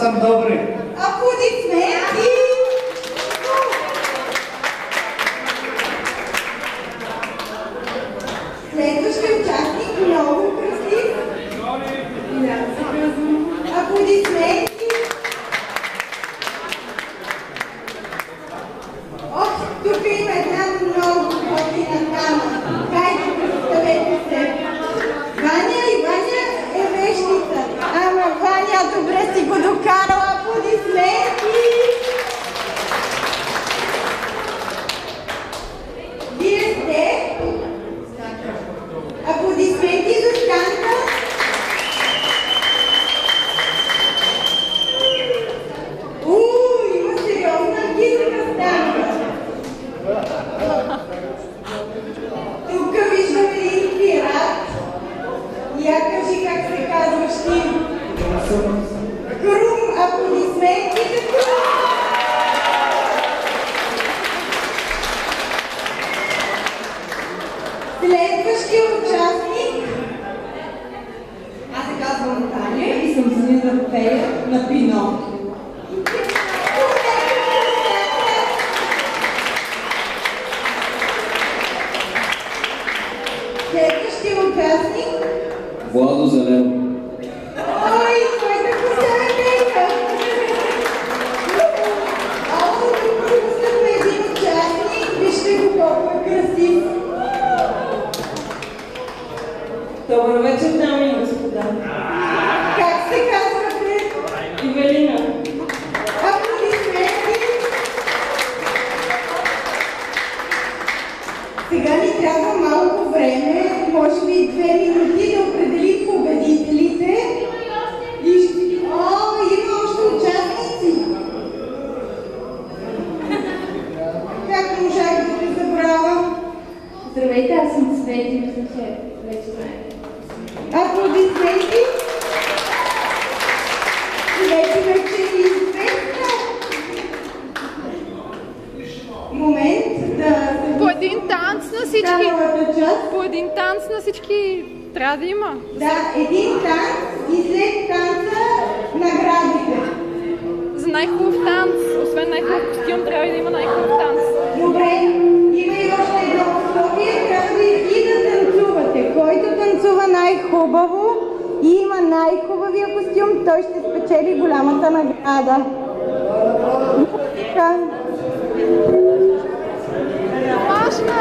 съм добри. Аплодисменти! Следващия участник много красив. Аплодисменти! Ох, тук има една много готина дама. Хайде, представете се. Ваня и Ваня е вещица. Ама Ваня добре си го докарала. Аплодисменти! Вие сте? Аплодисменти за Станка. Има сериозна артистка Станка. Тук виждаме един пират. Я кажи как се казваш ти. Крум, аплодисменти за Крум. Следващия участник. Аз се казвам Таня и съм сина Фея на Пинокио. Следващия участник. Владо Зелено. Ой, кой да поставя нека? Още тук пропускаме един участник. Вижте го колко е красив. Добър вечер, дами и господа. Как се казвате? Ивелина. Аплодисменти! Сега ни трябва малко време, може би 2 минути да определим победителите. Има още участници! Как можах да ви забравя? Здравейте, аз съм Цвети, мисля, че вече знаете. Аплодисменти! Вече е известна. Момент да... По един танц на всички. По един танц на всички трябва да има. Да, един танц и след танца наградите. За най-хубав танц, освен най-хубав костюм, трябва да има най-хубав танц. Добре, има и още едно условие, трябва и да танцувате. Който танцува най-хубаво и има най-хубавия костюм, той ще спечели голямата награда. Машна!